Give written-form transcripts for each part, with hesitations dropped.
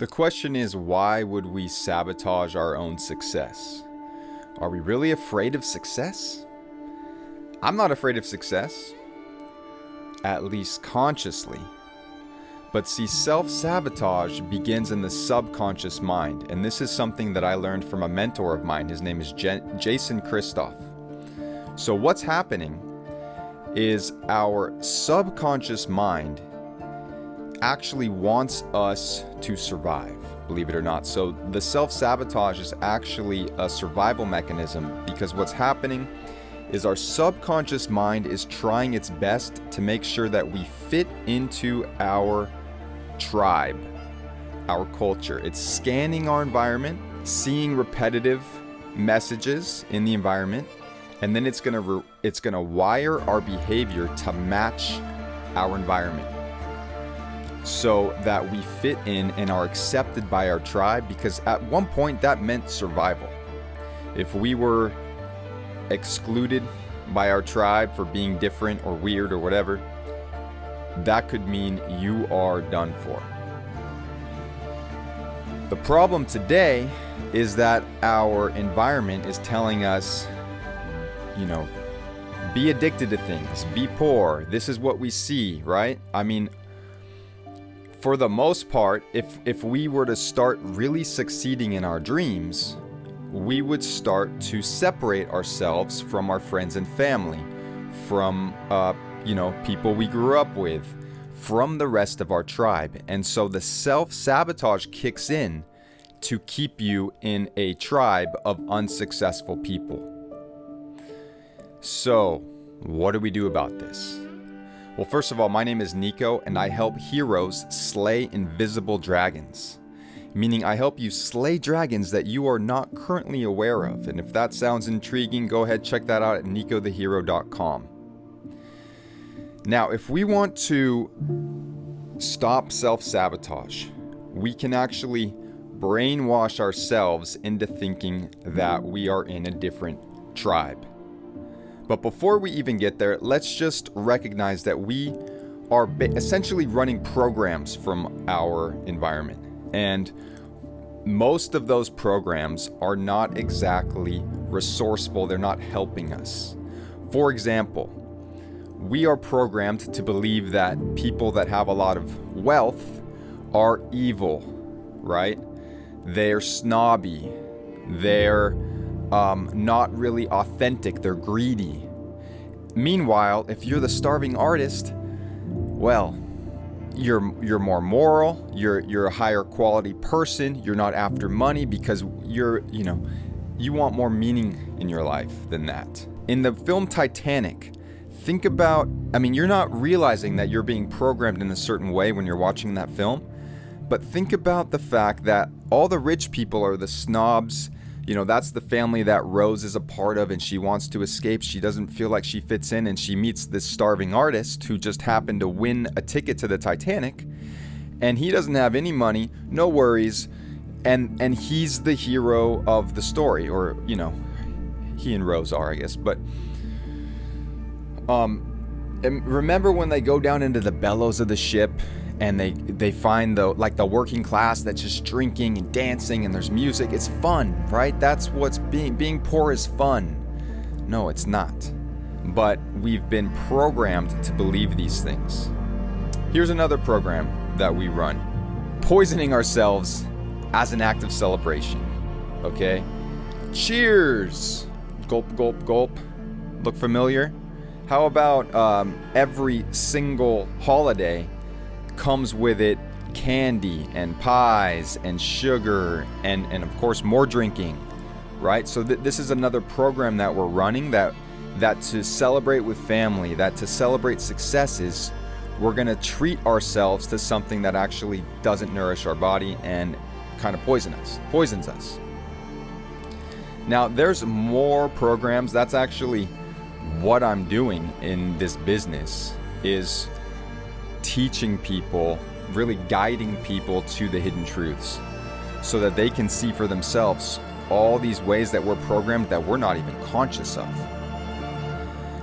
The question is, why would we sabotage our own success? Are we really afraid of success? I'm not afraid of success, at least consciously. But see, self-sabotage begins in the subconscious mind, and this is something that I learned from a mentor of mine. His name is Jason Christoff. So what's happening is our subconscious mind actually wants us to survive, believe it or not. So the self-sabotage is actually a survival mechanism, because what's happening is our subconscious mind is trying its best to make sure that we fit into our tribe, our culture. It's scanning our environment, seeing repetitive messages in the environment, and then it's gonna wire our behavior to match our environment, so that we fit in and are accepted by our tribe, because at one point that meant survival. If we were excluded by our tribe for being different or weird or whatever, that could mean you are done for. The problem today is that our environment is telling us, be addicted to things, be poor. This is what we see, right? I mean, for the most part, if we were to start really succeeding in our dreams, we would start to separate ourselves from our friends and family, from people we grew up with, from the rest of our tribe. And so the self-sabotage kicks in to keep you in a tribe of unsuccessful people. So, what do we do about this? Well, first of all, my name is Nico, and I help heroes slay invisible dragons. Meaning I help you slay dragons that you are not currently aware of. And if that sounds intriguing, go ahead, check that out at nicothehero.com. Now, if we want to stop self-sabotage, we can actually brainwash ourselves into thinking that we are in a different tribe. But before we even get there, let's just recognize that we are essentially running programs from our environment. And most of those programs are not exactly resourceful. They're not helping us. For example, we are programmed to believe that people that have a lot of wealth are evil, right? They're snobby. They're not really authentic. They're greedy. Meanwhile, if you're the starving artist, well, you're more moral. You're a higher quality person. You're not after money because you want more meaning in your life than that. In the film Titanic, think about, you're not realizing that you're being programmed in a certain way when you're watching that film, but think about the fact that all the rich people are the snobs. That's the family that Rose is a part of, and she wants to escape. She doesn't feel like she fits in, and she meets this starving artist who just happened to win a ticket to the Titanic, and he doesn't have any money, no worries, and he's the hero of the story, or he and Rose are, I guess. But and remember when they go down into the bellows of the ship, and they find the working class that's just drinking and dancing, and there's music. It's fun, right? That's what's being poor is fun. No, it's not. But we've been programmed to believe these things. Here's another program that we run. Poisoning ourselves as an act of celebration. Okay? Cheers! Gulp, gulp, gulp. Look familiar? How about every single holiday comes with it candy and pies and sugar and of course more drinking, right? So this is another program that we're running, that to celebrate with family, that to celebrate successes, we're gonna treat ourselves to something that actually doesn't nourish our body and kind of poisons us. Now there's more programs. That's actually what I'm doing in this business, is teaching people, really guiding people to the hidden truths so that they can see for themselves all these ways that we're programmed that we're not even conscious of.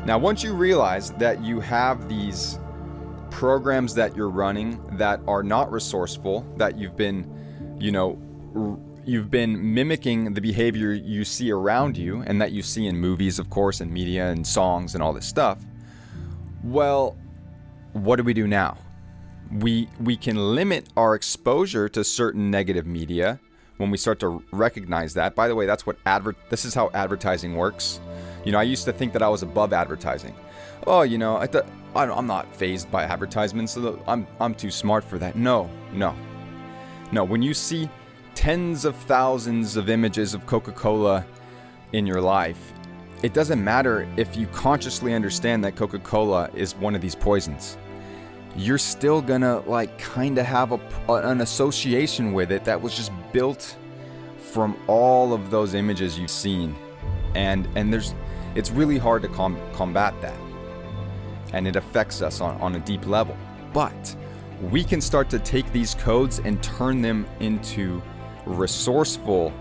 Now, once you realize that you have these programs that you're running that are not resourceful, that you've been you've been mimicking the behavior you see around you and that you see in movies, of course, and media and songs and all this stuff. Well, what do we do now? We can limit our exposure to certain negative media when we start to recognize that. By the way, this is how advertising works. I used to think that I was above advertising. Oh, I'm not fazed by advertisements, so I'm too smart for that. No. When you see tens of thousands of images of Coca-Cola in your life, it doesn't matter if you consciously understand that Coca-Cola is one of these poisons. You're still gonna kind of have an association with it that was just built from all of those images you've seen, and it's really hard to combat that, and it affects us on a deep level. But we can start to take these codes and turn them into resourceful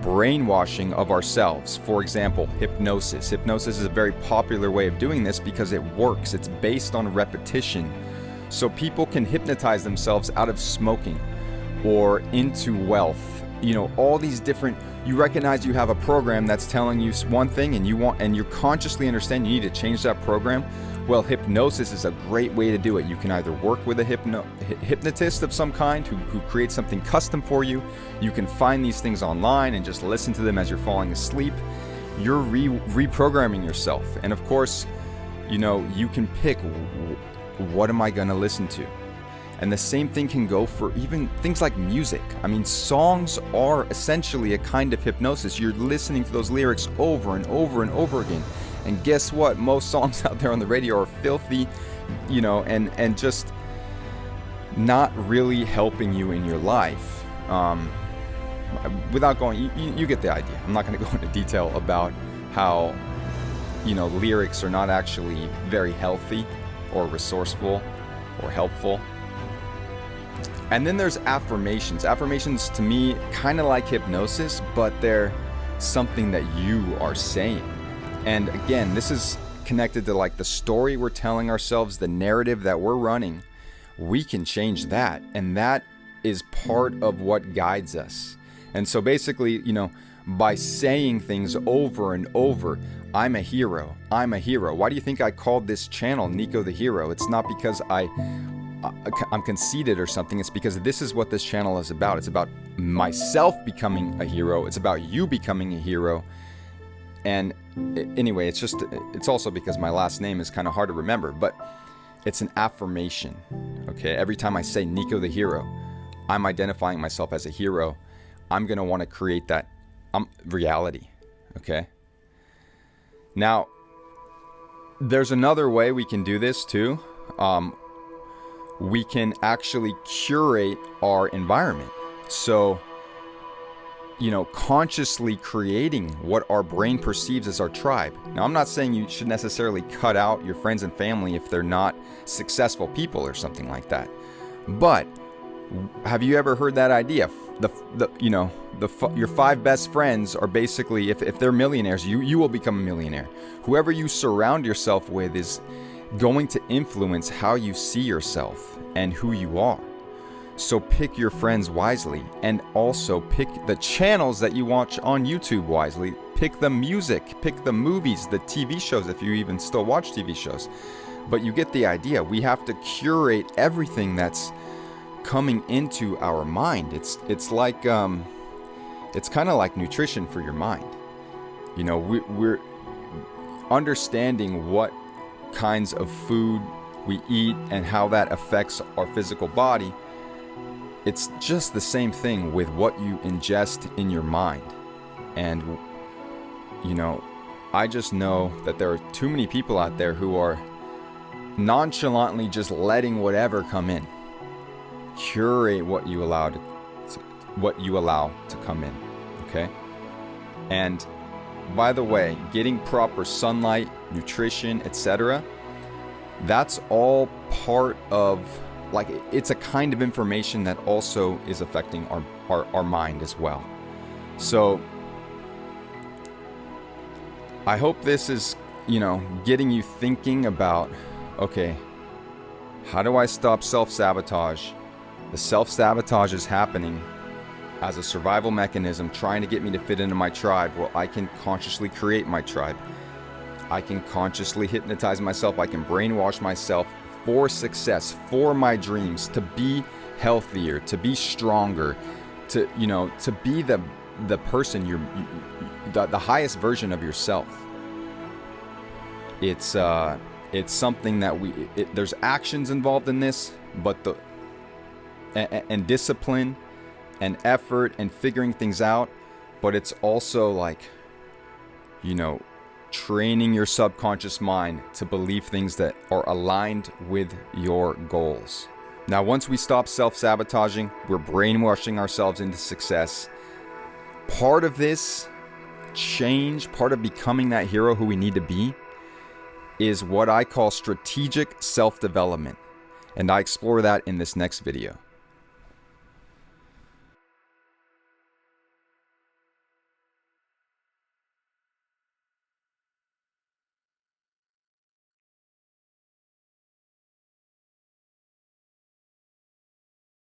brainwashing of ourselves. For example, hypnosis. Hypnosis is a very popular way of doing this because it works. It's based on repetition. So people can hypnotize themselves out of smoking or into wealth. All these different, you recognize you have a program that's telling you one thing and you consciously understand you need to change that program. Well, hypnosis is a great way to do it. You can either work with a hypnotist of some kind who creates something custom for you. You can find these things online and just listen to them as you're falling asleep. You're reprogramming yourself. And of course, you can pick, what am I going to listen to? And the same thing can go for even things like music. Songs are essentially a kind of hypnosis. You're listening to those lyrics over and over and over again. And guess what? Most songs out there on the radio are filthy, and just not really helping you in your life. Without going, you get the idea. I'm not going to go into detail about how, lyrics are not actually very healthy or resourceful or helpful. And then there's affirmations. Affirmations, to me, kind of like hypnosis, but they're something that you are saying. And again, this is connected to the story we're telling ourselves, the narrative that we're running. We can change that, and that is part of what guides us. And so basically, by saying things over and over, I'm a hero. Why do you think I called this channel Nico the Hero? It's not because I'm conceited or something. It's because this is what this channel is about. It's about myself becoming a hero. It's about you becoming a hero. And anyway, it's also because my last name is kind of hard to remember, but it's an affirmation. Okay, every time I say Nico the Hero, I'm identifying myself as a hero. I'm going to want to create that reality. Okay. Now, there's another way we can do this too. We can actually curate our environment. So, consciously creating what our brain perceives as our tribe. Now, I'm not saying you should necessarily cut out your friends and family if they're not successful people or something like that. But have you ever heard that idea? Your 5 best friends are basically, if they're millionaires, you will become a millionaire. Whoever you surround yourself with is going to influence how you see yourself and who you are. So pick your friends wisely, and also pick the channels that you watch on YouTube wisely. Pick the music, pick the movies, the TV shows, if you even still watch TV shows. But you get the idea. We have to curate everything that's coming into our mind. It's like it's kind of like nutrition for your mind. We're understanding what kinds of food we eat and how that affects our physical body. It's just the same thing with what you ingest in your mind. And I just know that there are too many people out there who are nonchalantly just letting whatever come in. Curate what you allow to come in, okay? And by the way, getting proper sunlight, nutrition, etc., that's all part of, it's a kind of information that also is affecting our mind as well. So I hope this is, getting you thinking about, okay, how do I stop self-sabotage? The self-sabotage is happening as a survival mechanism trying to get me to fit into my tribe, well, I can consciously create my tribe. I can consciously hypnotize myself. I can brainwash myself for success, for my dreams, to be healthier, to be stronger, to be the person the highest version of yourself. It's something that there's actions involved in this, but and discipline and effort and figuring things out, but it's also like, training your subconscious mind to believe things that are aligned with your goals. Now, once we stop self-sabotaging, we're brainwashing ourselves into success. Part of this change, part of becoming that hero who we need to be, is what I call strategic self-development. And I explore that in this next video.